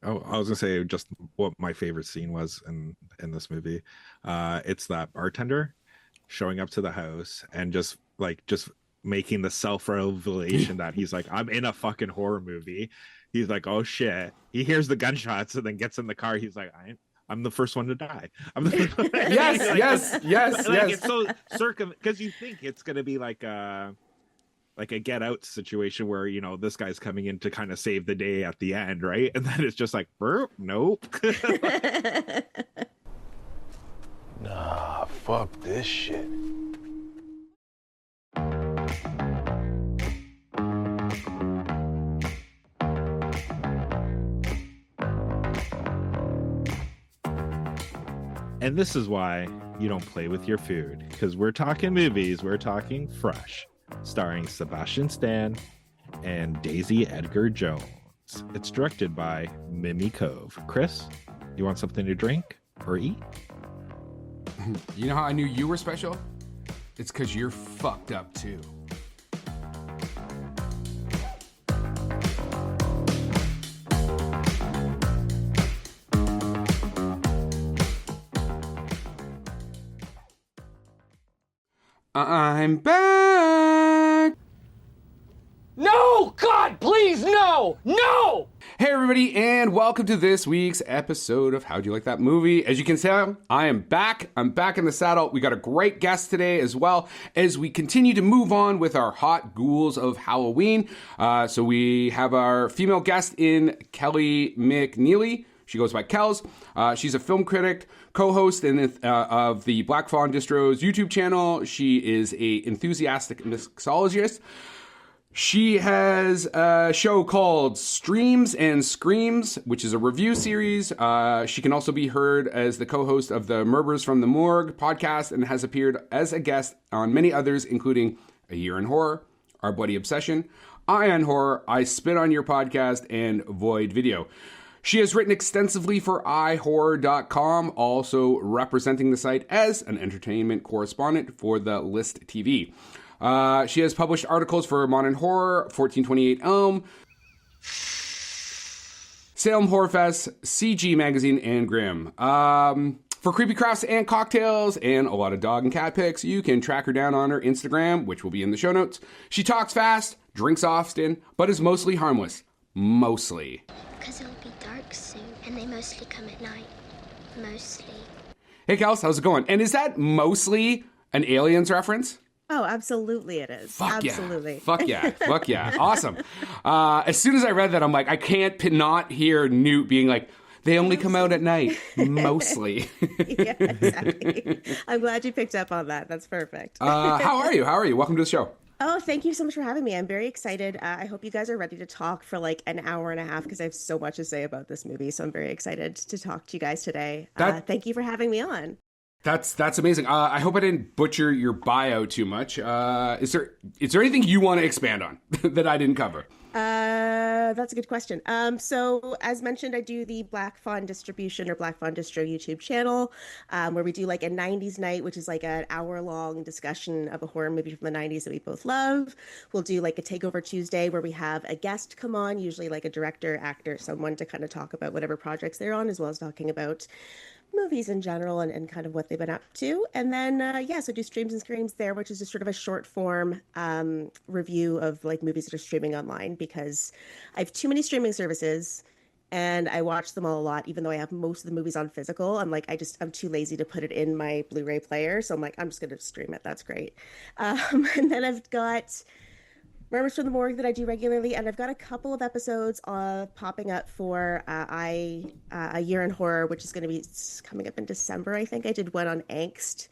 Oh, I was gonna say just what my favorite scene was in this movie. It's that bartender showing up to the house and just making the self-revelation that he's like, I'm in a fucking horror movie. He's like, oh shit. He hears the gunshots and then gets in the car. He's like, I'm the first one to die. I'm the first one. Yes, like, yes, yes, like yes. it's so because you think it's gonna be like a get out situation where this guy's coming in to kind of save the day at the end, right? And then it's just like, burp, nope. Nah, fuck this shit. And this is why you don't play with your food, because we're talking movies, we're talking Fresh, starring Sebastian Stan and Daisy Edgar Jones. It's directed by Mimi Cove. Chris, you want something to drink or eat? You know how I knew you were special? It's because you're fucked up too. I'm back! No! God, please, no! No! Hey everybody, and welcome to this week's episode of How'd You Like That Movie? As you can tell, I am back. I'm back in the saddle. We got a great guest today as well as we continue to move on with our Hot Ghouls of Halloween. So we have our female guest in Kelly McNeely. She goes by Kells. She's a film critic, co-host of the Black Fawn Distro's YouTube channel. She is a enthusiastic mixologist. She has a show called Streams and Screams, which is a review series. She can also be heard as the co-host of the Murmurs from the Morgue podcast and has appeared as a guest on many others, including A Year in Horror, Our Bloody Obsession, Eye on Horror, I Spit on Your Podcast, and Void Video. She has written extensively for iHorror.com, also representing the site as an entertainment correspondent for the List TV. She has published articles for Modern Horror, 1428 Elm, Salem Horror Fest, CGMagazine, and Grimm. For creepy crafts and cocktails and a lot of dog and cat pics, you can track her down on her Instagram, which will be in the show notes. She talks fast, drinks often, but is mostly harmless. Mostly. Because it'll be dark soon, and they mostly come at night. Mostly. Hey, Kels, how's it going? And is that mostly an Aliens reference? Oh, absolutely it is. Fuck absolutely. Yeah. Fuck yeah. Fuck yeah. Awesome. As soon as I read that, I'm like, I can't not hear Newt being like, they only come out at night. Mostly. Yeah, exactly. I'm glad you picked up on that. That's perfect. How are you? How are you? Welcome to the show. Oh, thank you so much for having me. I'm very excited. I hope you guys are ready to talk for like an hour and a half because I have so much to say about this movie. So I'm very excited to talk to you guys today. Thank you for having me on. That's amazing. I hope I didn't butcher your bio too much. Is there anything you want to expand on that I didn't cover? That's a good question. So as mentioned, I do the Black Fawn Distribution or Black Fawn Distro YouTube channel, where we do like a 90s night, which is like an hour-long discussion of a horror movie from the 90s that we both love. We'll do like a Takeover Tuesday where we have a guest come on, usually like a director, actor, someone to kind of talk about whatever projects they're on, as well as talking about movies in general and kind of what they've been up to. And then, so do Streams and Screams there, which is just sort of a short form review of like movies that are streaming online because I have too many streaming services and I watch them all a lot, even though I have most of the movies on physical. I'm like, I'm too lazy to put it in my Blu-ray player. So I'm like, I'm just going to stream it. That's great. And then I've got Murmurs from the Morgue that I do regularly, and I've got a couple of episodes popping up for A Year in Horror, which is going to be coming up in December, I think. I did one on Angst,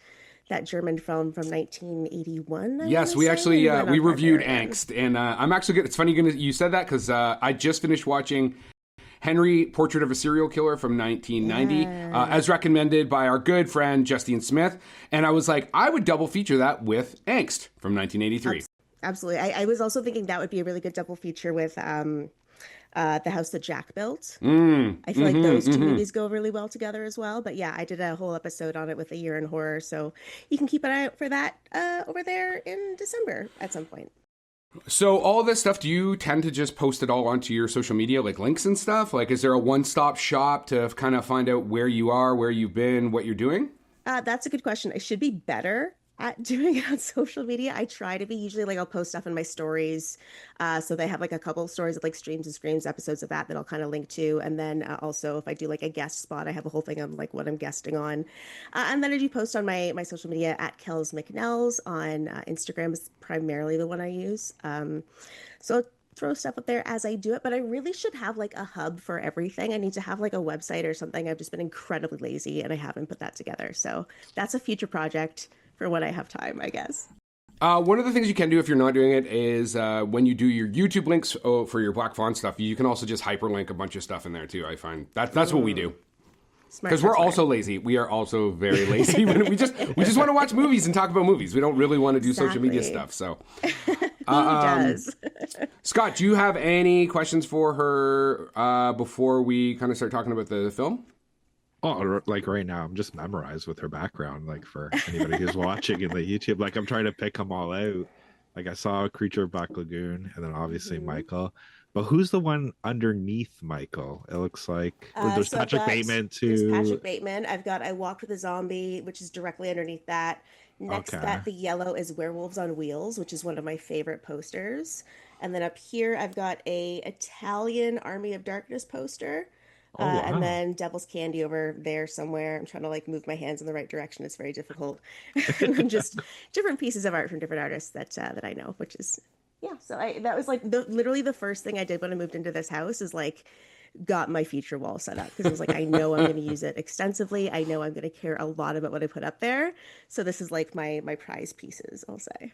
that German film from 1981. Yes, we actually we reviewed Angst, and I'm actually good. It's funny you said that because I just finished watching Henry, Portrait of a Serial Killer from 1990, as recommended by our good friend Justine Smith, and I was like, I would double feature that with Angst from 1983. Absolutely. I was also thinking that would be a really good double feature with The House That Jack Built. I feel like those two movies go really well together as well. But yeah, I did a whole episode on it with A Year in Horror. So you can keep an eye out for that over there in December at some point. So all this stuff, do you tend to just post it all onto your social media, like links and stuff? Like, is there a one-stop shop to kind of find out where you are, where you've been, what you're doing? That's a good question. I should be better at doing it on social media. I try to be. Usually like I'll post stuff in my stories. So they have like a couple of stories of like streams and screams episodes of that I'll kind of link to. And then also if I do like a guest spot, I have a whole thing on like what I'm guesting on. And then I do post on my social media at Kells McNeely on Instagram is primarily the one I use. So I'll throw stuff up there as I do it, but I really should have like a hub for everything. I need to have like a website or something. I've just been incredibly lazy and I haven't put that together. So that's a future project for when I have time, I guess. One of the things you can do if you're not doing it is when you do your YouTube links for your Black Fawn stuff, you can also just hyperlink a bunch of stuff in there too. I find that's what we do. Because we're also lazy. We are also very lazy. we just want to watch movies and talk about movies. We don't really want to do social media stuff. So, who does? Scott, do you have any questions for her before we kind of start talking about the film? Oh, like right now, I'm just memorized with her background. Like for anybody who's watching in the YouTube, like I'm trying to pick them all out. Like I saw Creature of Black Lagoon, and then obviously Michael. But who's the one underneath Michael? It looks like there's Patrick Bateman too. There's Patrick Bateman. I've got I Walked with a Zombie, which is directly underneath that. Next to that, the yellow is Werewolves on Wheels, which is one of my favorite posters. And then up here, I've got a Italian Army of Darkness poster. Wow. And then Devil's Candy over there somewhere. I'm trying to like move my hands in the right direction. It's very difficult. Just different pieces of art from different artists that I know, which is, yeah. So that was like literally the first thing I did when I moved into this house is like got my feature wall set up because I was like, I know I'm going to use it extensively. I know I'm going to care a lot about what I put up there. So this is like my prize pieces, I'll say.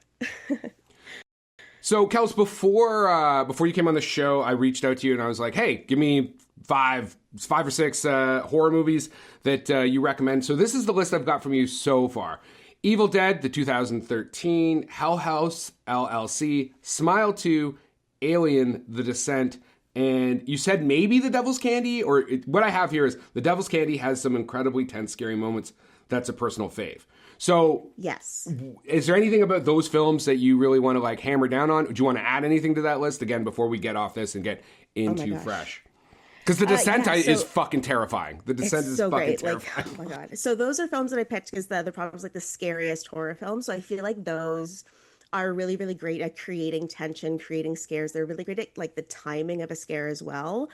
So, Kells, before you came on the show, I reached out to you and I was like, hey, give me five or six horror movies that you recommend. So this is the list I've got from you so far. Evil Dead, the 2013, Hell House, LLC, Smile 2, Alien, The Descent, and you said maybe The Devil's Candy, what I have here is The Devil's Candy has some incredibly tense, scary moments. That's a personal fave. So, yes. Is there anything about those films that you really want to like hammer down on? Do you want to add anything to that list again before we get off this and get into Fresh? Because The Descent is fucking terrifying. The Descent is so fucking terrifying. Like, oh my God. So those are films that I picked because the problem is like the scariest horror films. So I feel like those are really, really great at creating tension, creating scares. They're really great at like the timing of a scare as well.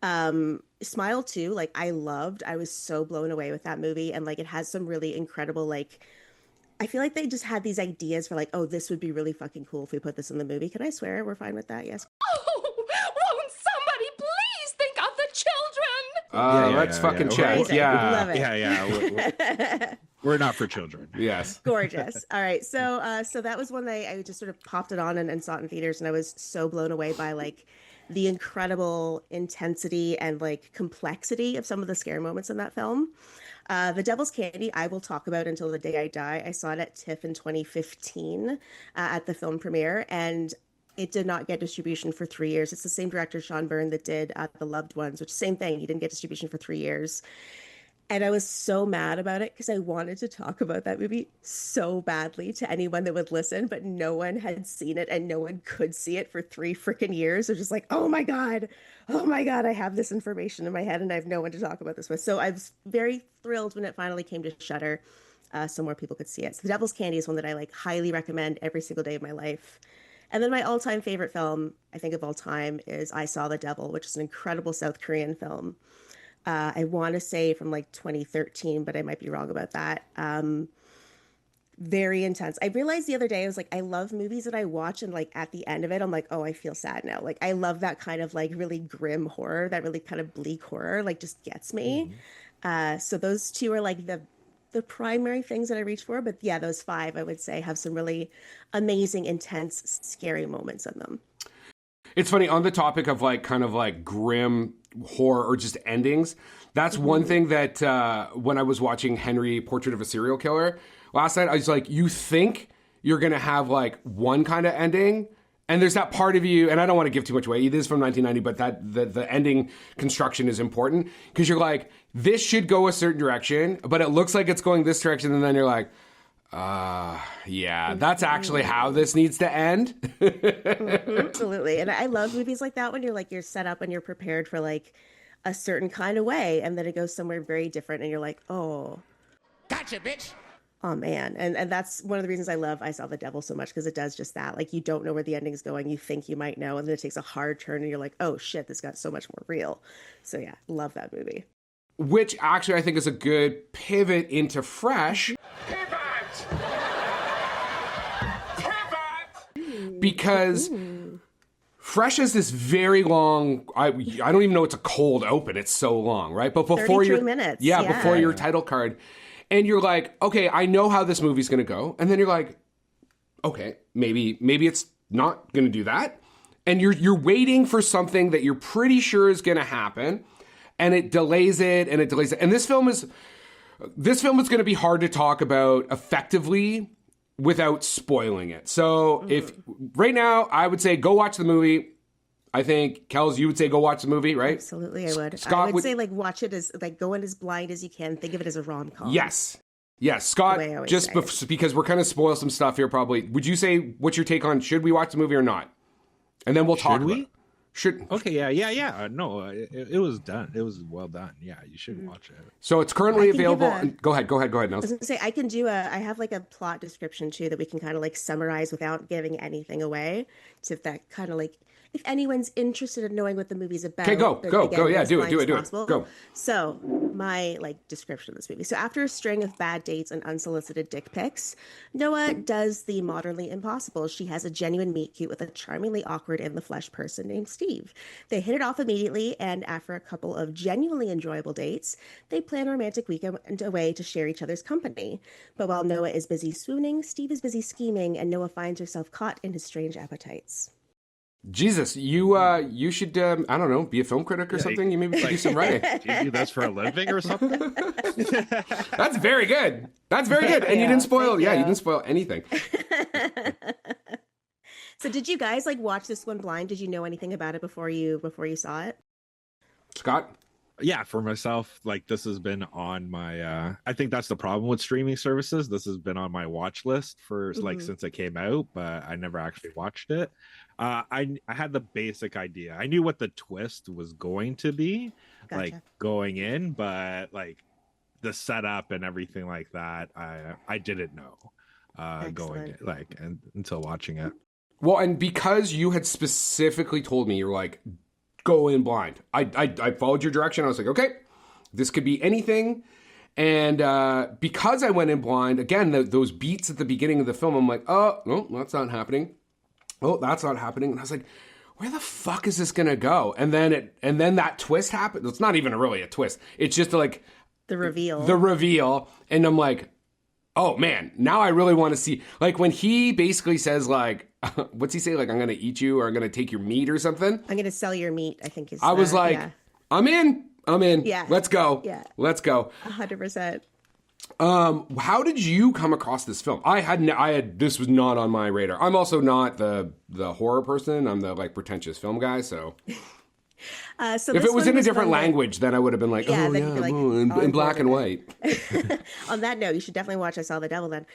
Smile 2, like I was so blown away with that movie. And like it has some really incredible, like, I feel like they just had these ideas for like, oh, this would be really fucking cool if we put this in the movie. Can I swear? We're fine with that? Yes. Oh, won't somebody please think of the children? Let's fucking check. Amazing. Yeah. Love it. Yeah. We're not for children. Yes. Gorgeous. All right. So that was one that I just sort of popped it on and saw it in theaters, and I was so blown away by like the incredible intensity and like complexity of some of the scare moments in that film. The Devil's Candy, I will talk about until the day I die. I saw it at TIFF in 2015 at the film premiere, and it did not get distribution for 3 years. It's the same director, Sean Byrne, that did The Loved Ones, which same thing. He didn't get distribution for 3 years. And I was so mad about it because I wanted to talk about that movie so badly to anyone that would listen, but no one had seen it and no one could see it for 3 freaking years. They're just like, oh my God, I have this information in my head and I have no one to talk about this with. So I was very thrilled when it finally came to Shudder so more people could see it. So The Devil's Candy is one that I like highly recommend every single day of my life. And then my all-time favorite film, I think of all time, is I Saw the Devil, which is an incredible South Korean film. I want to say from like 2013, but I might be wrong about that. Very intense. I realized the other day, I was like, I love movies that I watch and like at the end of it, I'm like, oh, I feel sad now. Like I love that kind of like really grim horror, that really kind of bleak horror, like just gets me. So those two are like the primary things that I reach for. But yeah, those 5, I would say, have some really amazing, intense, scary moments in them. It's funny, on the topic of like kind of like grim horror or just endings, that's one thing that when I was watching Henry, Portrait of a Serial Killer last night, I was like, you think you're going to have like one kind of ending, and there's that part of you, and I don't want to give too much away, it is from 1990, but that the ending construction is important, because you're like, this should go a certain direction, but it looks like it's going this direction, and then you're like, Yeah, that's actually how this needs to end. Absolutely. And I love movies like that when you're set up and you're prepared for like a certain kind of way, and then it goes somewhere very different, and you're like, oh, Gotcha, bitch. oh man. And that's one of the reasons I love I Saw the Devil so much, because it does just that. Like, you don't know where the ending's going. You think you might know, and then it takes a hard turn, and you're like, oh shit, this got so much more real. So yeah, love that movie. Which actually I think is a good pivot into Fresh. Because Fresh is this very long, I don't even know it's a cold open. It's so long, right? But before 33 minutes. before your title card. And you're like, okay, I know how this movie's going to go. And then you're like, okay, maybe it's not going to do that. And you're waiting for something that you're pretty sure is going to happen. And it delays it and it delays it. And this film is going to be hard to talk about effectively without spoiling it. So if right now I would say go watch the movie. I think, Kells, you would say go watch the movie, right? Absolutely, I would. Scott I would say like watch it as like go in as blind as you can. Think of it as a rom-com. Yes, Scott. Just because we're kind of spoil some stuff here, probably. Would you say what's your take on should we watch the movie or not? And then we'll talk about it. Okay, yeah. No, it was done. It was well done. Yeah, you should watch it. So it's currently available. Go ahead, Nels. I was going to say, I have like a plot description too that we can kind of like summarize without giving anything away. So if that kind of like, if anyone's interested in knowing what the movie's about. Okay, go. Yeah, do it. Go. So my like description of this movie. So after a string of bad dates and unsolicited dick pics, Noah does the modernly impossible. She has a genuine meet cute with a charmingly awkward in the flesh person named Steve. They hit it off immediately, and after a couple of genuinely enjoyable dates, they plan a romantic weekend away to share each other's company. But while Noah is busy swooning, Steve is busy scheming, and Noah finds herself caught in his strange appetites. Jesus, you should I don't know, be a film critic or something. You maybe do some writing. Do you do this for a living or something? That's very good. And you didn't spoil. Yeah, you didn't spoil anything. So did you guys like watch this one blind? Did you know anything about it before you saw it? Scott? Yeah, for myself, like this has been on my I think that's the problem with streaming services. This has been on my watch list for like since it came out, but I never actually watched it. I had the basic idea. I knew what the twist was going to be, like going in, but like the setup and everything like that, I didn't know going like until watching it. Well, and because you had specifically told me, you're like, go in blind. I followed your direction. I was like, okay, this could be anything. And because I went in blind, again, those beats at the beginning of the film, I'm like, oh, no, that's not happening. Oh, that's not happening. And I was like, where the fuck is this gonna go? And then that twist happened. It's not even really a twist. It's just like the reveal. And I'm like, oh man, now I really want to see. Like when he basically says like, what's he say? Like, I'm going to eat you or I'm going to take your meat or something. I'm going to sell your meat, I think is. I was like, yeah. I'm in. Yeah. Let's go. Yeah. Let's go. 100%. How did you come across this film? This was not on my radar. I'm also not the horror person. I'm the like pretentious film guy. So, so if it was in a different language, then I would have been like, in black and white. On that note, you should definitely watch I Saw the Devil then.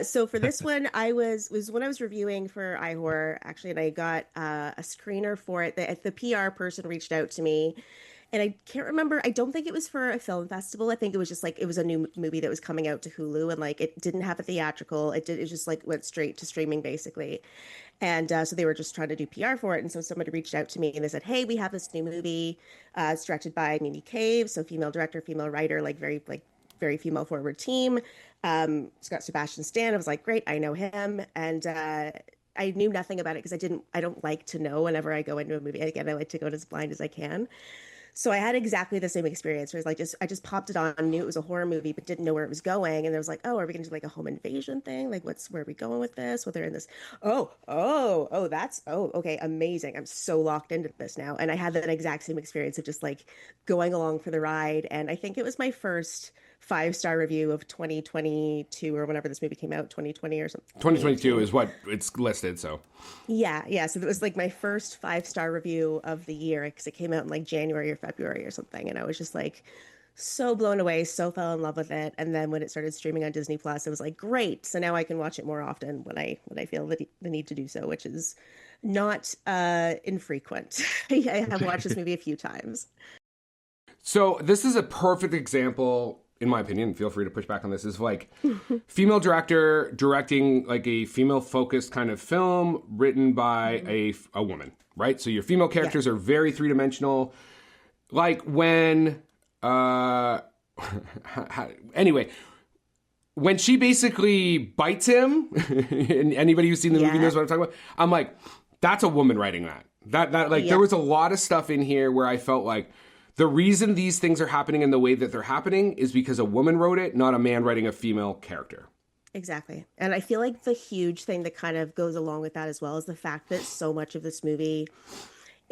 So for this one, was when I was reviewing for iHorror actually, and I got a screener for it. The PR person reached out to me. And I can't remember. I don't think it was for a film festival. I think it was just like it was a new movie that was coming out to Hulu, and like it didn't have a theatrical. It just like went straight to streaming basically. And so they were just trying to do PR for it. And so somebody reached out to me and they said, "Hey, we have this new movie. It's directed by Mimi Cave, so female director, female writer, very female forward team. It's got Sebastian Stan." I was like, "Great, I know him." And I knew nothing about it because I don't like to know whenever I go into a movie. Again, I like to go in as blind as I can. So I had exactly the same experience where it's like I just popped it on, knew it was a horror movie, but didn't know where it was going. And I was like, oh, are we going to do like a home invasion thing? Like where are we going with this? Well, they're in this. Okay, amazing. I'm so locked into this now. And I had that exact same experience of just like going along for the ride. And I think it was my first 5-star review of 2022 or whenever this movie came out, 2020 or something. 2022 is what it's listed, so. Yeah. So it was like my first 5-star review of the year because it came out in like January or February or something. And I was just like so blown away, so fell in love with it. And then when it started streaming on Disney Plus, it was like, great. So now I can watch it more often when I feel the need to do so, which is not infrequent. I have watched this movie a few times. So this is a perfect example, in my opinion, feel free to push back on this, is like female director directing like a female-focused kind of film written by a woman, right? So your female characters are very three-dimensional. Like when, anyway, when she basically bites him, and anybody who's seen the movie knows what I'm talking about, I'm like, that's a woman writing that. There was a lot of stuff in here where I felt like, the reason these things are happening in the way that they're happening is because a woman wrote it, not a man writing a female character. Exactly. And I feel like the huge thing that kind of goes along with that as well is the fact that so much of this movie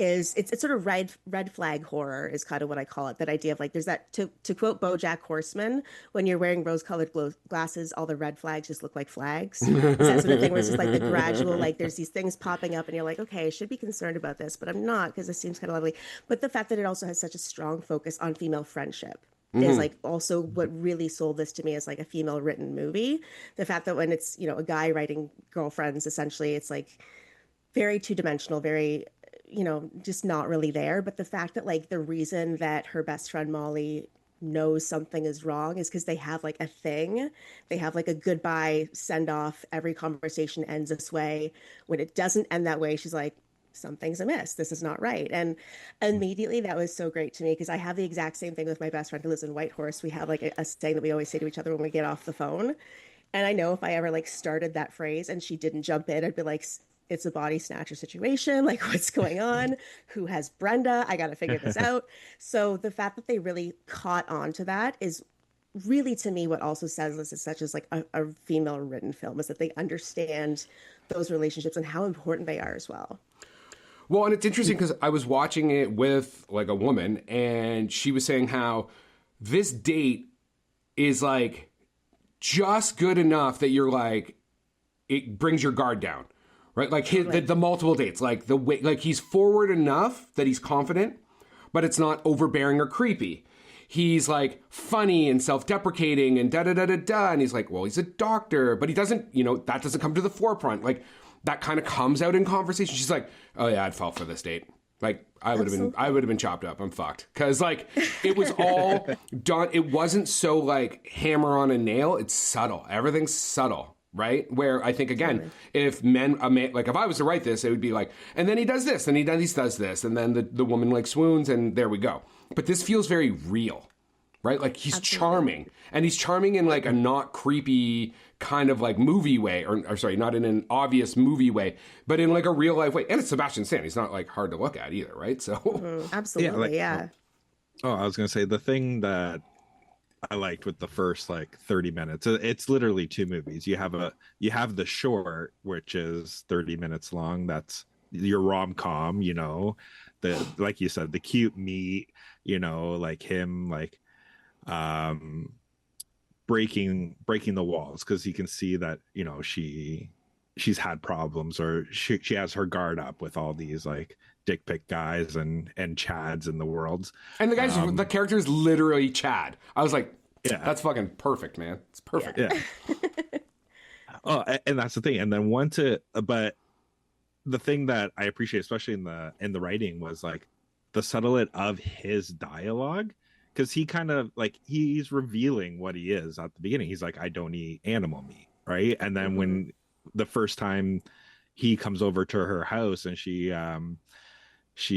is it's sort of red flag horror is kind of what I call it. That idea of like, there's that, to quote BoJack Horseman, when you're wearing rose-colored glasses, all the red flags just look like flags. It's that sort of thing where it's just like the gradual, like there's these things popping up and you're like, okay, I should be concerned about this, but I'm not because this seems kind of lovely. But the fact that it also has such a strong focus on female friendship is like also what really sold this to me as like a female written movie. The fact that when it's, a guy writing girlfriends, essentially, it's like very two-dimensional, very, just not really there. But the fact that like the reason that her best friend Molly knows something is wrong is because they have like a thing. They have like a goodbye send off. Every conversation ends this way. When it doesn't end that way, she's like, something's amiss. This is not right. And immediately that was so great to me because I have the exact same thing with my best friend who lives in Whitehorse. We have like a saying that we always say to each other when we get off the phone. And I know if I ever like started that phrase and she didn't jump in, I'd be like, it's a body snatcher situation. Like, what's going on? Who has Brenda? I got to figure this out. So the fact that they really caught on to that is really, to me, what also says this is such as like a female written film is that they understand those relationships and how important they are as well. Well, and it's interesting because I was watching it with like a woman and she was saying how this date is like just good enough that you're like, it brings your guard down. Right, like the multiple dates, like the way, like he's forward enough that he's confident, but it's not overbearing or creepy. He's like funny and self-deprecating and da da da da da, and he's like, well, he's a doctor, but he doesn't, that doesn't come to the forefront. Like that kind of comes out in conversation. She's like, oh yeah, I'd fall for this date. Like I would have been chopped up. I'm fucked because like it was all done. It wasn't so like hammer on a nail. It's subtle. Everything's subtle. Right? Where I think, again, if a man, like if I was to write this, it would be like, and then he does this, and he does this, and then the woman like swoons, and there we go. But this feels very real, right? Like he's charming, and he's charming in like a not creepy kind of like movie way, or sorry, not in an obvious movie way, but in like a real life way. And it's Sebastian Stan. He's not like hard to look at either, right? So absolutely, yeah. Oh, I was gonna say the thing that I liked with the first like 30 minutes. It's literally two movies. You have the short, which is 30 minutes long. That's your rom-com, the, like you said, the cute meet, like him, like, breaking the walls. Cause you can see that, she's had problems or she has her guard up with all these like dick pic guys and Chads in the world. And the guys, the character is literally Chad. I was like, yeah, that's fucking perfect, man. It's perfect. Yeah. Oh, and that's the thing. And then but the thing that I appreciate, especially in the writing, was like the subtlety of his dialogue. Cause he kind of like, he's revealing what he is at the beginning. He's like, I don't eat animal meat. Right. And then when the first time he comes over to her house and she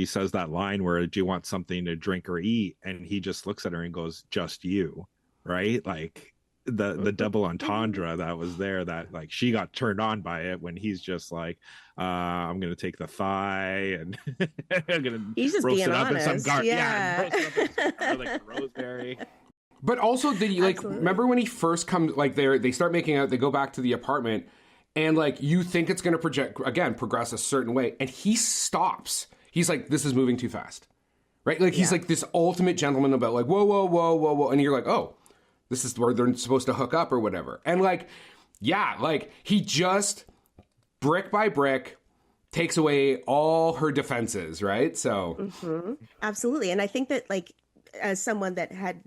says that line where, do you want something to drink or eat? And he just looks at her and goes, just you. Right. Like the double entendre that was there, that like she got turned on by it when he's just like, I'm going to take the thigh and I'm going to roast it up in some garlic. Yeah. Roast it up in some garlic, rosemary. But also, did you like remember when he first comes? Like they start making out. They go back to the apartment, and like you think it's going to progress a certain way, and he stops. He's like, "This is moving too fast," right? Like he's like this ultimate gentleman about like, "Whoa, whoa, whoa, whoa, whoa," and you're like, "Oh, this is where they're supposed to hook up or whatever." And like, yeah, like he just brick by brick takes away all her defenses, right? So absolutely, and I think that like as someone that had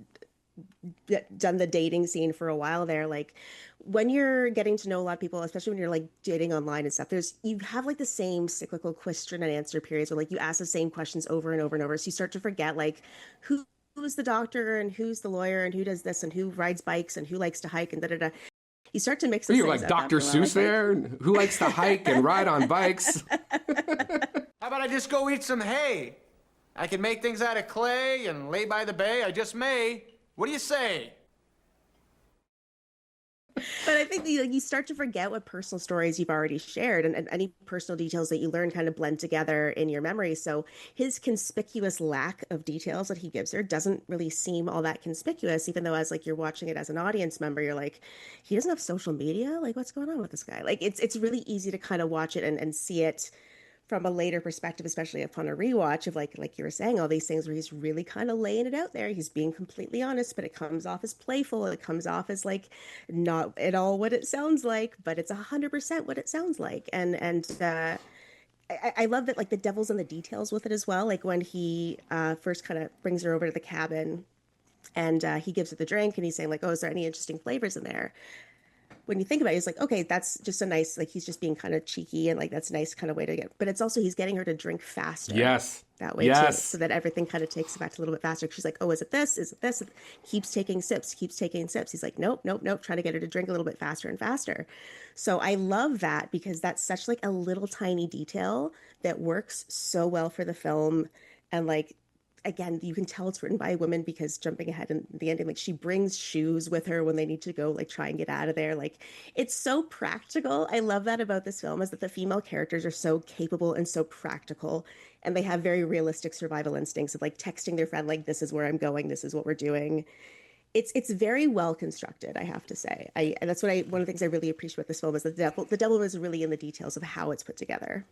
done the dating scene for a while there. Like when you're getting to know a lot of people, especially when you're like dating online and stuff, you have like the same cyclical question and answer periods where like you ask the same questions over and over and over. So you start to forget like who's the doctor and who's the lawyer and who does this and who rides bikes and who likes to hike and da da da. You start to mix those You're things like up Dr. after a while, Seuss there? Who likes to hike and ride on bikes? How about I just go eat some hay? I can make things out of clay and lay by the bay. I just may. What do you say? But I think you start to forget what personal stories you've already shared, and any personal details that you learn kind of blend together in your memory. So his conspicuous lack of details that he gives her doesn't really seem all that conspicuous, even though as like you're watching it as an audience member, you're like, he doesn't have social media? Like, what's going on with this guy? Like, it's really easy to kind of watch it and see it from a later perspective, especially upon a rewatch of like you were saying, all these things where he's really kind of laying it out there. He's being completely honest, but it comes off as playful. It comes off as like not at all what it sounds like, but it's 100% what it sounds like. And I love that like the devil's in the details with it as well. Like when he first kind of brings her over to the cabin and he gives her the drink and he's saying like, oh, is there any interesting flavors in there? When you think about it, it's like, okay, that's just a nice, like he's just being kind of cheeky and like that's a nice kind of way to get, but it's also he's getting her to drink faster. Yes. That way too, so that everything kind of takes it back a little bit faster. She's like, oh, is it this? Is it this? Keeps taking sips. He's like, nope, trying to get her to drink a little bit faster and faster. So I love that because that's such like a little tiny detail that works so well for the film. And like, again, you can tell it's written by a woman because jumping ahead in the ending, like she brings shoes with her when they need to go like try and get out of there. Like it's so practical. I love that about this film is that the female characters are so capable and so practical and they have very realistic survival instincts of like texting their friend, like, this is where I'm going. This is what we're doing. It's very well constructed, I have to say. And that's one of the things I really appreciate about this film is the devil is really in the details of how it's put together.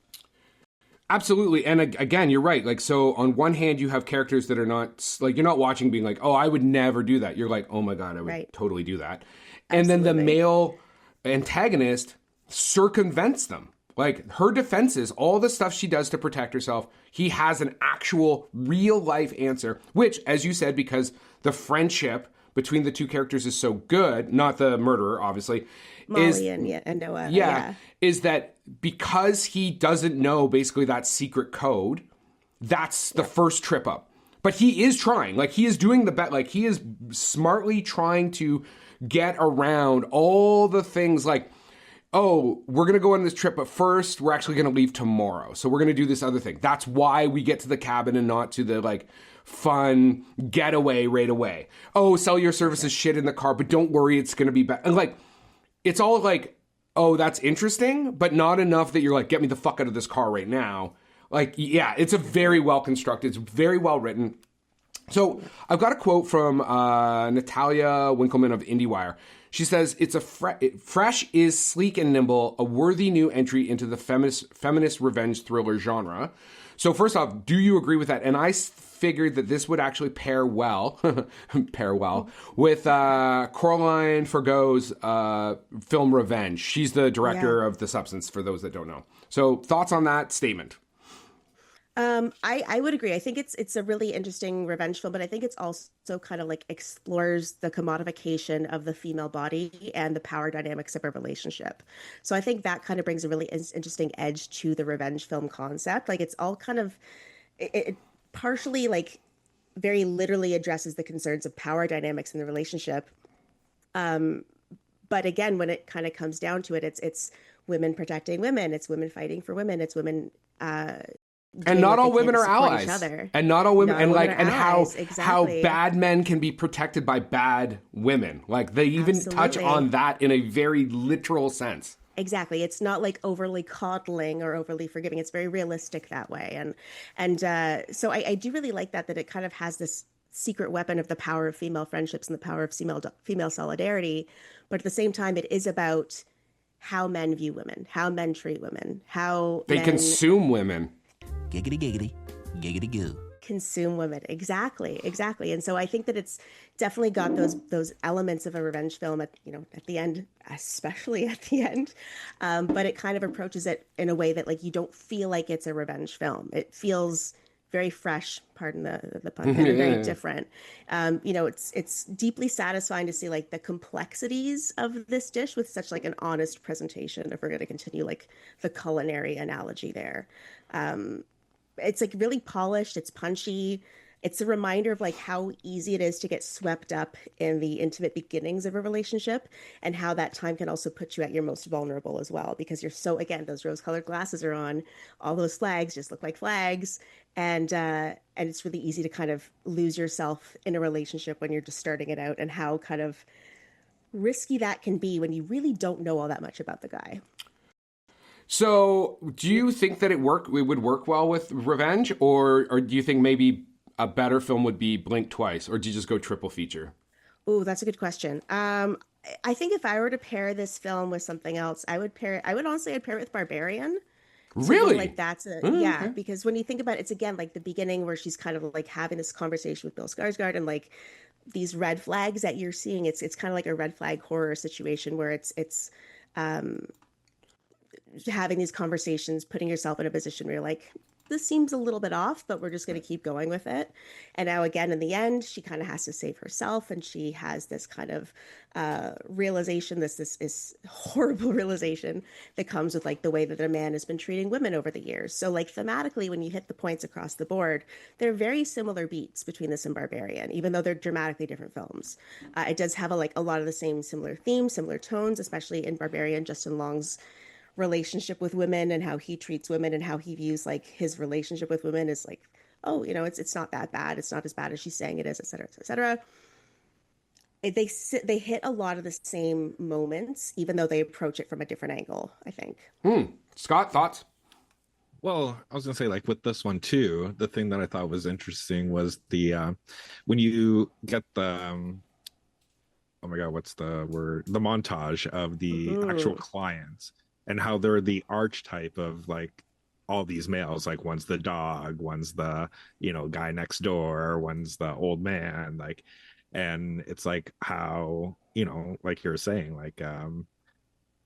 Absolutely. And again, you're right. Like, so on one hand, you have characters that are not like, you're not watching being like, oh, I would never do that. You're like, oh my God, I would totally do that. And then the male antagonist circumvents them. Like her defenses, all the stuff she does to protect herself, he has an actual real life answer, which, as you said, because the friendship between the two characters is so good, not the murderer, obviously, Molly and Noah. Yeah, is that because he doesn't know basically that secret code, that's the first trip up. But he is trying, like he is doing the bet, like he is smartly trying to get around all the things like, oh, we're going to go on this trip, but first we're actually going to leave tomorrow. So we're going to do this other thing. That's why we get to the cabin and not to the like fun getaway right away. Oh, cellular service is shit in the car, but don't worry, it's going to be better. And like, it's all like, oh, that's interesting, but not enough that you're like, get me the fuck out of this car right now. Like, yeah, it's a very well constructed, it's very well written. So I've got a quote from Natalia Winkleman of IndieWire. She says, it's fresh is sleek and nimble, a worthy new entry into the feminist revenge thriller genre. So first off, do you agree with that? And I figured that this would actually pair well with Coraline Forgo's film Revenge. She's the director of The Substance, for those that don't know. So thoughts on that statement? I would agree. I think it's a really interesting revenge film, but I think it's also kind of like explores the commodification of the female body and the power dynamics of a relationship. So I think that kind of brings a really interesting edge to the revenge film concept. Like it's all kind of, it partially like very literally addresses the concerns of power dynamics in the relationship. But again, when it kind of comes down to it, it's women protecting women. It's women fighting for women. It's women, and not all women are allies. And not all women, how bad men can be protected by bad women. Like they even touch on that in a very literal sense. Exactly. It's not like overly coddling or overly forgiving. It's very realistic that way. And so I do really like that it kind of has this secret weapon of the power of female friendships and the power of female solidarity. But at the same time, it is about how men view women, how men treat women, how they consume women. Giggity, giggity, giggity goo. Consume women. Exactly. And so I think that it's definitely got those elements of a revenge film at the end, especially at the end. But it kind of approaches it in a way that like you don't feel like it's a revenge film. It feels very fresh, pardon the pun, and very different. It's deeply satisfying to see like the complexities of this dish with such like an honest presentation, if we're going to continue like the culinary analogy there. It's like really polished, it's punchy. It's a reminder of like how easy it is to get swept up in the intimate beginnings of a relationship, and how that time can also put you at your most vulnerable as well, because you're so, again, those rose-colored glasses are on, all those flags just look like flags, and it's really easy to kind of lose yourself in a relationship when you're just starting it out, and how kind of risky that can be when you really don't know all that much about the guy. So do you think that it would work well with Revenge, or do you think maybe a better film would be Blink Twice, or do you just go triple feature? Oh, that's a good question. I think if I were to pair this film with something else, I'd pair it with Barbarian. Really? Like that's okay. Because when you think about it, it's again like the beginning where she's kind of like having this conversation with Bill Skarsgård, and like these red flags that you're seeing. It's kind of like a red flag horror situation where it's having these conversations, putting yourself in a position where you're like, this seems a little bit off, but we're just going to keep going with it. And now again, in the end, she kind of has to save herself, and she has this kind of realization, this horrible realization that comes with like the way that a man has been treating women over the years. So like thematically, when you hit the points across the board, there are very similar beats between this and Barbarian, even though they're dramatically different films. It does have a lot of the same similar themes, similar tones, especially in Barbarian. Justin Long's relationship with women and how he treats women and how he views like his relationship with women is like, oh, it's not that bad. It's not as bad as she's saying it is, et cetera, et cetera. They hit a lot of the same moments, even though they approach it from a different angle, I think. Scott, thoughts? Well, I was gonna say, like with this one too, the thing that I thought was interesting was the when you get the oh my god, what's the word? The montage of the actual clients, and how they're the archetype of like all these males. Like one's the dog, one's the guy next door, one's the old man. Like, and it's like how like you're saying, like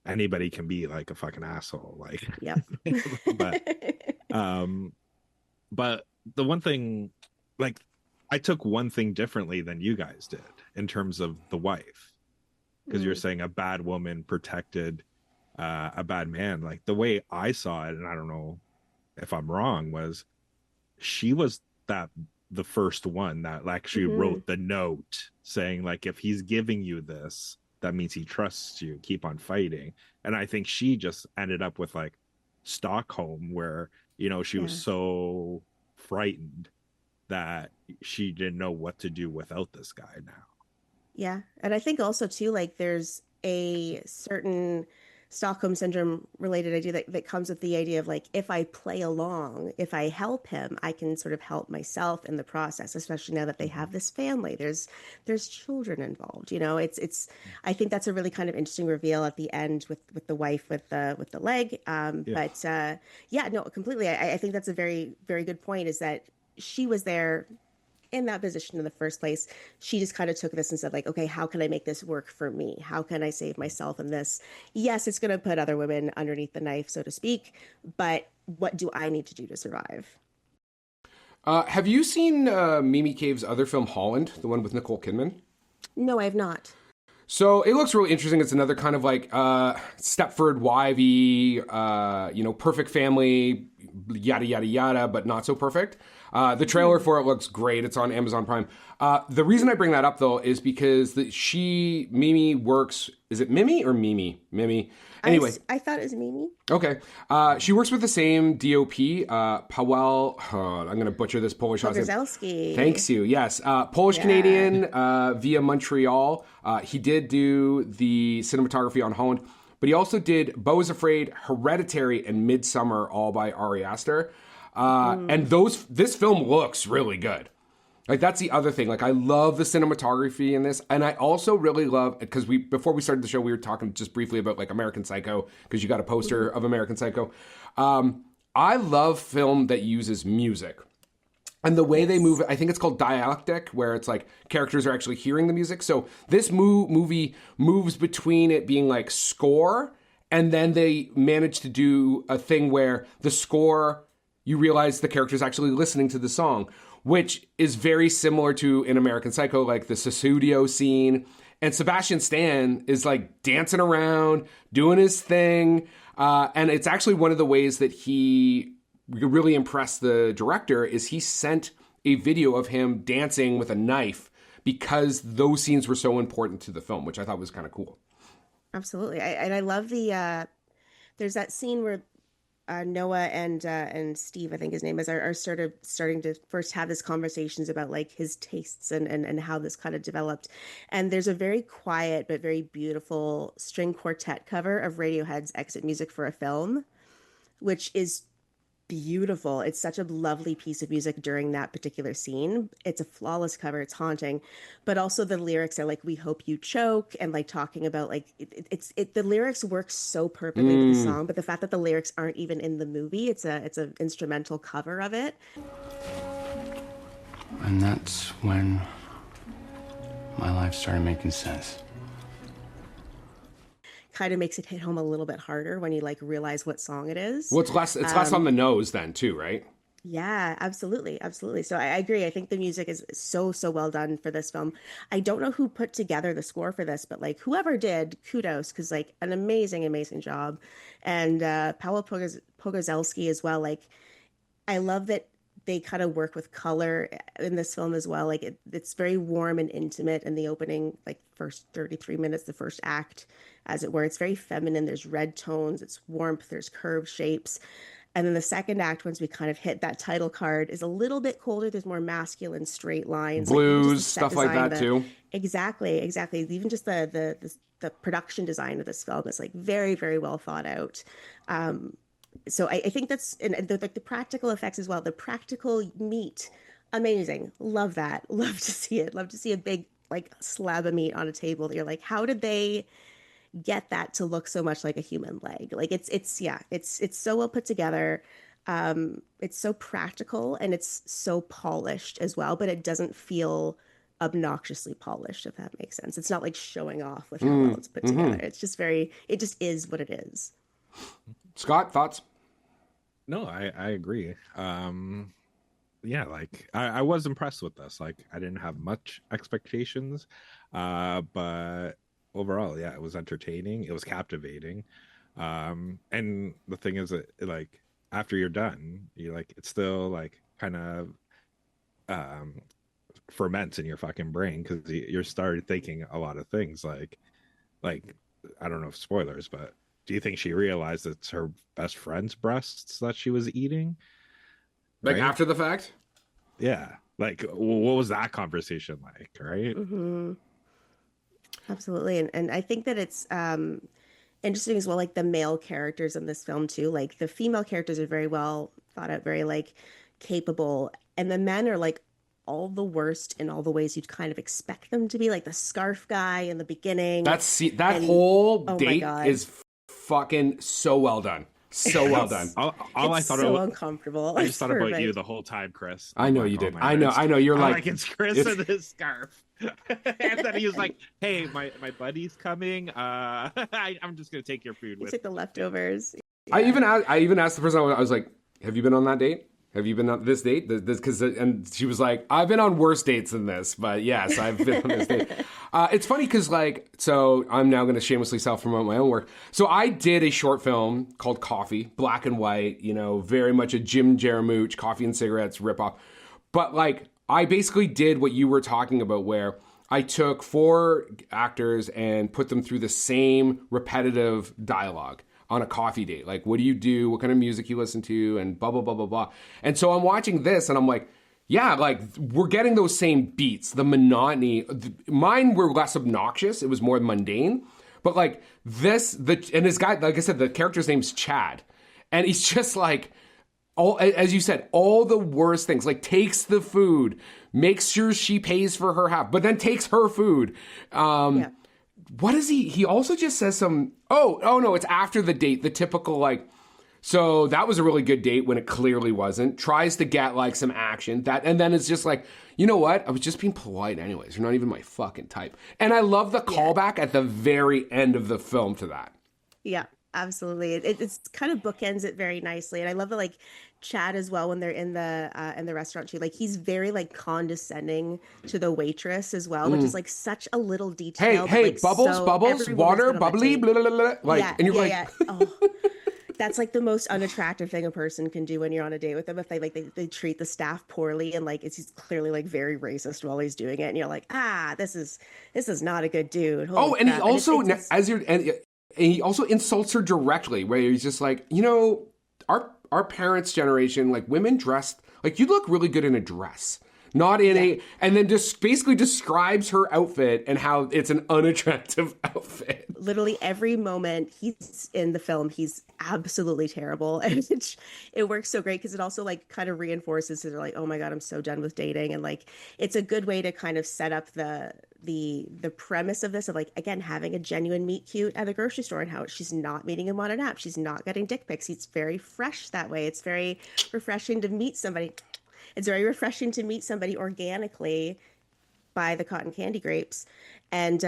anybody can be like a fucking asshole. Like, yep. but the one thing, like, I took one thing differently than you guys did in terms of the wife, because you're saying a bad woman protected a bad man. Like the way I saw it, and I don't know if I'm wrong, was she was the first one that actually wrote the note saying like, if he's giving you this, that means he trusts you, keep on fighting. And I think she just ended up with like Stockholm, where she was so frightened that she didn't know what to do without this guy now. Yeah. And I think also too, like there's a certain Stockholm syndrome related idea that comes with the idea of like, if I play along, if I help him, I can sort of help myself in the process, especially now that they have this family. There's children involved, it's I think that's a really kind of interesting reveal at the end with the wife with the leg. But no, completely. I think that's a very, very good point, is that she was there in that position in the first place. She just kind of took this and said like, okay, how can I make this work for me? How can I save myself in this? Yes, it's going to put other women underneath the knife, so to speak, but what do I need to do to survive? Have you seen Mimi Cave's other film, Holland, the one with Nicole Kidman? No, I have not. So it looks really interesting. It's another kind of like Stepford Wivey, perfect family, yada, yada, yada, but not so perfect. The trailer for it looks great. It's on Amazon Prime. The reason I bring that up, though, is because Mimi works... Is it Mimi or Mimi? Mimi. Anyway. I thought it was Mimi. Okay. She works with the same DOP, Paweł... I'm going to butcher this Polish last name. Pogorzelski. Thanks you. Yes. Polish-Canadian via Montreal. He did do the cinematography on Holland, but he also did Beau is Afraid, Hereditary, and Midsommar, all by Ari Aster. And this film looks really good. Like, that's the other thing. Like, I love the cinematography in this. And I also really love, because before we started the show, we were talking just briefly about like American Psycho, because you got a poster of American Psycho. I love film that uses music. And the way they move, I think it's called dialectic, where it's like characters are actually hearing the music. So this movie moves between it being like score, and then they manage to do a thing where the score, you realize the character's actually listening to the song, which is very similar to in American Psycho, like the Susudio scene. And Sebastian Stan is like dancing around, doing his thing. And it's actually one of the ways that he really impressed the director is he sent a video of him dancing with a knife because those scenes were so important to the film, which I thought was kind of cool. Absolutely. I love the, there's that scene where Noah and Steve, I think his name is, are sort of starting to first have these conversations about like his tastes and how this kind of developed. And there's a very quiet but very beautiful string quartet cover of Radiohead's Exit Music for a Film, which is beautiful. It's such a lovely piece of music during that particular scene. It's a flawless cover. It's haunting, but also the lyrics are like, "We hope you choke," and like talking about like the lyrics work so perfectly with the song, but the fact that the lyrics aren't even in the movie, it's an instrumental cover of it. And that's when my life started making sense. Kind of makes it hit home a little bit harder when you like realize what song it is. Well, it's less on the nose then too, right? Yeah, absolutely. So I agree. I think the music is so well done for this film. I don't know who put together the score for this, but like whoever did, kudos, because like an amazing job. And Paweł Pogorzelski as well. Like I love that they kind of work with color in this film as well. Like it's very warm and intimate in the opening, like first 33 minutes, the first act, as it were. It's very feminine. There's red tones, it's warmth, there's curved shapes. And then the second act, once we kind of hit that title card, is a little bit colder. There's more masculine, straight lines. Blues, like stuff like that too. Exactly. Even just the production design of this film is like very, very well thought out. So I think that's, and the practical effects as well. The practical meat, amazing. Love that. Love to see it. Love to see a big like slab of meat on a table. You're like, how did they get that to look so much like a human leg? Like it's so well put together. It's so practical and it's so polished as well, but it doesn't feel obnoxiously polished, if that makes sense. It's not like showing off with how well it's put together. It's just it just is what it is. Scott, thoughts? No, I agree. Yeah, like I was impressed with this. Like I didn't have much expectations, but overall, yeah, it was entertaining. It was captivating. And the thing is that like after you're done, you like it's still like kind of ferments in your fucking brain because you're started thinking a lot of things like I don't know if spoilers, but do you think she realized it's her best friend's breasts that she was eating? Like right? after the fact? Yeah. Like, what was that conversation like, right? Mm-hmm. Absolutely. And I think that it's interesting as well, like the male characters in this film too. Like the female characters are very well thought out, very like capable. And the men are like all the worst in all the ways you'd kind of expect them to be, like the scarf guy in the beginning. That whole date is fucking so well done. So well done. All I thought so uncomfortable. I just thought about you the whole time, Chris. I know you did. I know. You're like it's Chris in his scarf. And then he was like, "Hey, my buddy's coming. I'm just gonna take your food with." Take the leftovers. Yeah. I even asked the person. I was like, "Have you been on that date? Have you been on this date?" And she was like, "I've been on worse dates than this, but yes, I've been on this date." It's funny because so I'm now going to shamelessly self-promote my own work. So I did a short film called Coffee, black and white, very much a Jim Jarmusch, Coffee and Cigarettes ripoff. But I basically did what you were talking about where I took 4 actors and put them through the same repetitive dialogue on a coffee date. Like, what do you do? What kind of music you listen to? And blah, blah, blah, blah, blah. And so I'm watching this and I'm like, yeah, like we're getting those same beats, the monotony. Mine were less obnoxious. It was more mundane. But like and this guy, like I said, the character's name's Chad. And he's just like, as you said, all the worst things, like takes the food, makes sure she pays for her half, but then takes her food. Yeah. What is he also just says some, oh no, it's after the date, the typical so that was a really good date when it clearly wasn't. Tries to get some action and then it's just like, you know what? I was just being polite anyways. You're not even my fucking type. And I love the callback at the very end of the film to that. Yeah, absolutely. It's kind of bookends it very nicely. And I love that Chad as well when they're in the restaurant too. Like he's very like condescending to the waitress as well, which is like such a little detail. Hey, but, like, bubbles, so bubbles, water, bubbly, blah, blah, blah, blah. Like, yeah, and you're like, yeah. Oh, that's like the most unattractive thing a person can do when you're on a date with them. If they treat the staff poorly and like he's clearly like very racist while he's doing it, and you're like, this is not a good dude. Holy and crap. he also it's he also insults her directly, where he's just like, you know, our parents' generation, like women dressed like you look really good in a dress. Not in a, and then just basically describes her outfit and how it's an unattractive outfit. Literally every moment he's in the film, he's absolutely terrible. And it works so great because it also like kind of reinforces that they're like, oh my God, I'm so done with dating. And like, it's a good way to kind of set up the premise of this of like, again, having a genuine meet cute at a grocery store and how she's not meeting him on an app. She's not getting dick pics. It's very fresh that way. It's very refreshing to meet somebody. It's very refreshing to meet somebody organically by the cotton candy grapes and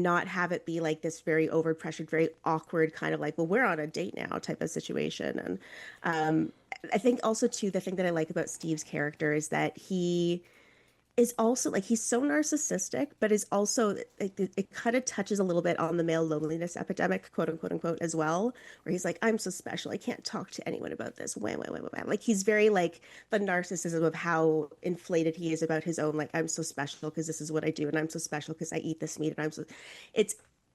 not have it be like this very overpressured, very awkward kind of like, well, we're on a date now type of situation. And I think also too, the thing that I like about Steve's character is that he is also like, he's so narcissistic, but is also, it kind of touches a little bit on the male loneliness epidemic, quote unquote, as well, where he's like, I'm so special. I can't talk to anyone about this. Wham, wham, wham, wham. Like he's very like the narcissism of how inflated he is about his own, like, I'm so special because this is what I do. And I'm so special because I eat this meat. And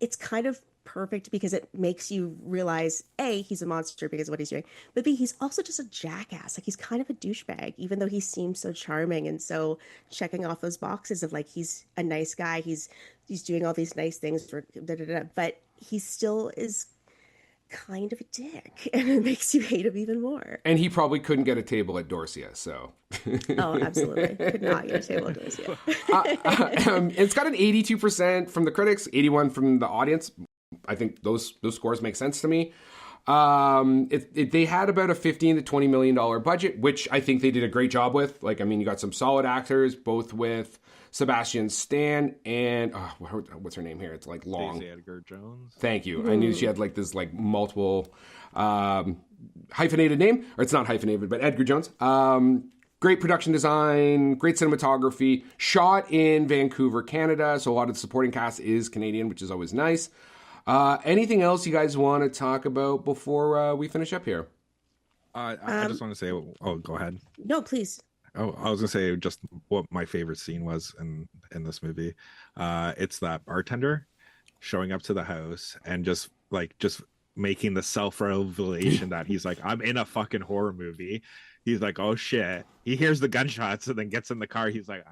it's kind of perfect because it makes you realize A, he's a monster because of what he's doing, but B, he's also just a jackass. Like he's kind of a douchebag, even though he seems so charming and so checking off those boxes of like he's a nice guy, he's doing all these nice things for but he still is kind of a dick, and it makes you hate him even more. And he probably couldn't get a table at Dorsia, so. Oh, absolutely. Could not get a table at Dorsia. It's got an 82% from the critics, 81% from the audience. I think those scores make sense to me. They had about a $15 to $20 million budget, which I think they did a great job with. Like, I mean, you got some solid actors, both with Sebastian Stan and what's her name here? It's like long. Stacey Edgar Jones. Thank you. I knew she had like this like multiple hyphenated name, or it's not hyphenated, but Edgar Jones. Great production design, great cinematography, shot in Vancouver, Canada. So a lot of the supporting cast is Canadian, which is always nice. Anything else you guys want to talk about before we finish up here? I just want to say, go ahead. No, please. Oh, I was gonna say just what my favorite scene was in this movie. It's that bartender showing up to the house and just making the self-revelation that he's like, I'm in a fucking horror movie. He's like, oh shit. He hears the gunshots and then gets in the car. He's like,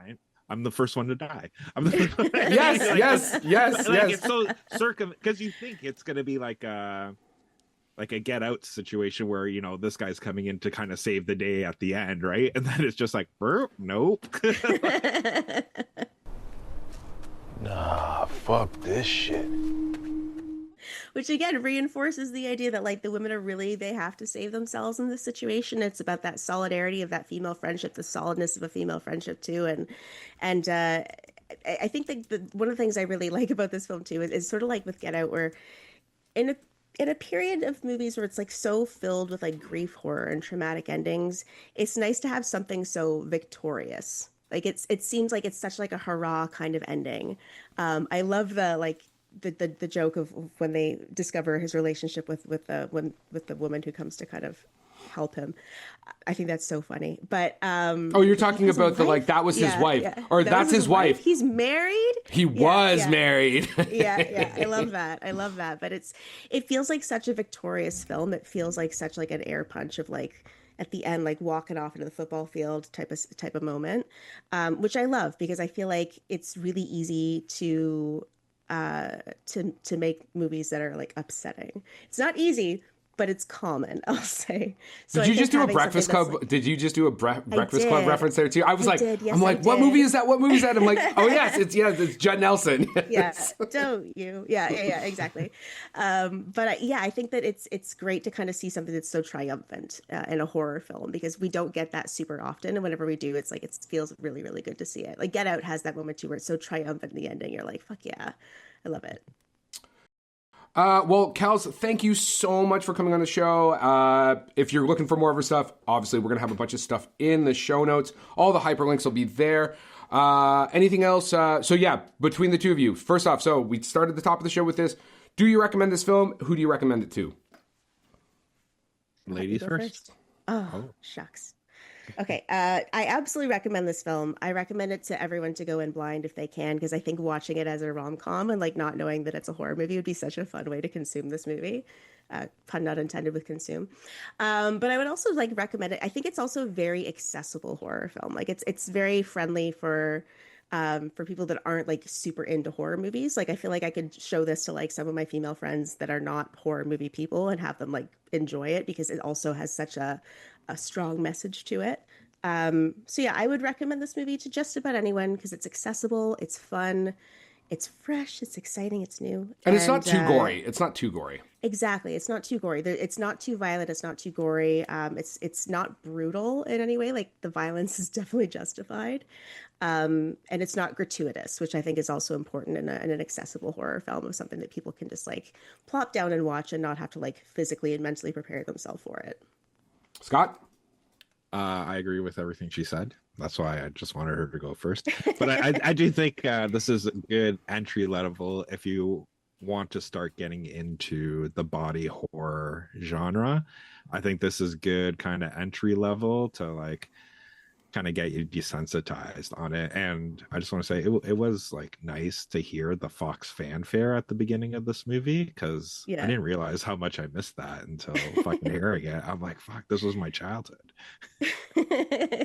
I'm the first one to die. I'm the first one. Yes. It's so because you think it's gonna be like a Get Out situation where, you know, this guy's coming in to kind of save the day at the end, right? And then it's just like, nope. Nah, fuck this shit. Which again reinforces the idea that like the women are really, they have to save themselves in this situation. It's about that solidarity of that female friendship, the solidness of a female friendship too. And I think that one of the things I really like about this film too is sort of like with Get Out, where in a period of movies where it's like so filled with like grief, horror, and traumatic endings, it's nice to have something so victorious. Like it seems like it's such like a hurrah kind of ending. I love the joke of when they discover his relationship with the woman who comes to kind of help him. I think that's so funny. But you're talking about that was his wife, or that's his wife. He's married. He was married. yeah. I love that. But it feels like such a victorious film. It feels like such like an air punch of like at the end, like walking off into the football field type of moment, which I love because I feel like it's really easy to make movies that are like upsetting. It's not easy, but it's common, I'll say. So did you just do a Breakfast Club? Like, did you just do a Breakfast Club reference there too? I was I'm like, what movie is that? What movie is that? I'm like, oh yes, it's Judd Nelson. Yes. Don't you? Yeah, exactly. But I think that it's great to kind of see something that's so triumphant in a horror film because we don't get that super often, and whenever we do, it's like it feels really, really good to see it. Like Get Out has that moment too, where it's so triumphant in the ending. You're like, fuck yeah, I love it. Well, Kells, thank you so much for coming on the show. If you're looking for more of her stuff, obviously we're going to have a bunch of stuff in the show notes. All the hyperlinks will be there. Anything else? So yeah, between the two of you, first off, so we started the top of the show with this. Do you recommend this film? Who do you recommend it to? Ladies first. Oh, shucks. Okay, I absolutely recommend this film. I recommend it to everyone to go in blind if they can, because I think watching it as a rom-com and like not knowing that it's a horror movie would be such a fun way to consume this movie. Pun not intended with consume. But I would also like recommend it. I think it's also a very accessible horror film. Like it's very friendly for people that aren't like super into horror movies. Like I feel like I could show this to like some of my female friends that are not horror movie people and have them like enjoy it because it also has such a strong message to it. So yeah, I would recommend this movie to just about anyone because it's accessible, it's fun, it's fresh, it's exciting, it's new. And it's not too gory. It's not too gory. Exactly. It's not too gory. It's not too violent. It's not too gory. It's not brutal in any way. Like the violence is definitely justified. And it's not gratuitous, which I think is also important in an accessible horror film, of something that people can just like plop down and watch and not have to like physically and mentally prepare themselves for it. Scott? I agree with everything she said. That's why I just wanted her to go first. But I do think this is a good entry level if you want to start getting into the body horror genre. I think this is good kind of entry level to like kind of get you desensitized on it. And I just want to say it was like nice to hear the Fox fanfare at the beginning of this movie, because I didn't realize how much I missed that until fucking hearing it. I'm like, fuck, this was my childhood. Yeah,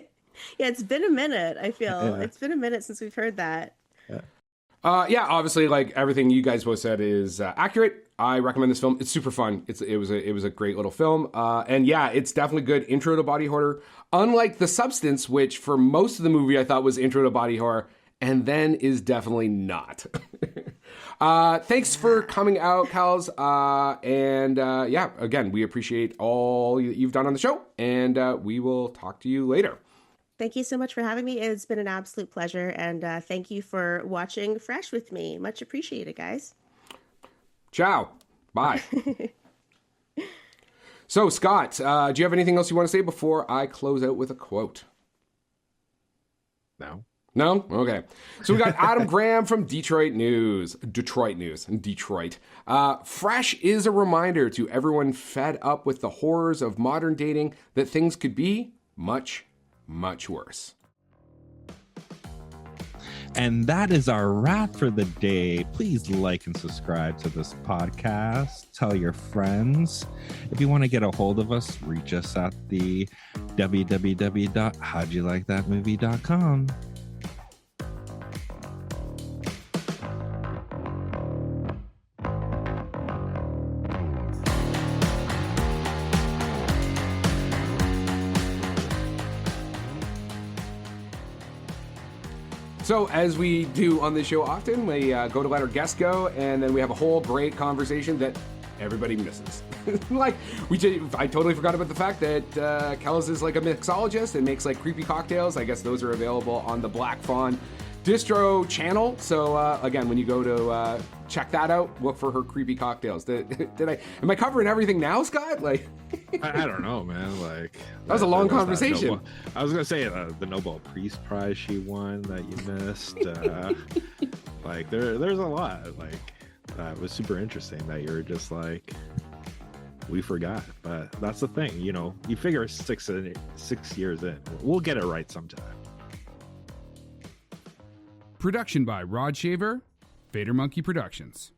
it's been a minute. I feel it's been a minute since we've heard that. Yeah, obviously, like everything you guys both said is accurate. I recommend this film. It's super fun. It was a great little film. And yeah, it's definitely good intro to body horror. Unlike The Substance, which for most of the movie I thought was intro to body horror, and then is definitely not. Thanks for coming out, Kells. And yeah, again, we appreciate all you've done on the show, and we will talk to you later. Thank you so much for having me. It's been an absolute pleasure. And thank you for watching Fresh with me. Much appreciated, guys. Ciao. Bye. So, Scott, do you have anything else you want to say before I close out with a quote? No. No? Okay. So we got Adam Graham from Detroit News. Fresh is a reminder to everyone fed up with the horrors of modern dating that things could be much, much worse. And that is our wrap for the day. Please like and subscribe to this podcast. Tell your friends. If you want to get a hold of us, reach us at the www.howdyoulikethatmovie.com. So, as we do on this show often, we go to let our guests go, and then we have a whole great conversation that everybody misses. I totally forgot about the fact that Kells is like a mixologist and makes like creepy cocktails. I guess those are available on the Black Fawn Distro channel. So again, when you go to check that out, look for her creepy cocktails. Am I covering everything now, Scott? Like, I don't know, man. Like that was a long conversation. I was gonna say the Nobel Peace Prize she won that you missed. Like there's a lot. Like that was super interesting that you're just like, we forgot. But that's the thing, you know. You figure 6 years in, we'll get it right sometime. Production by Rod Shaver, Vader Monkey Productions.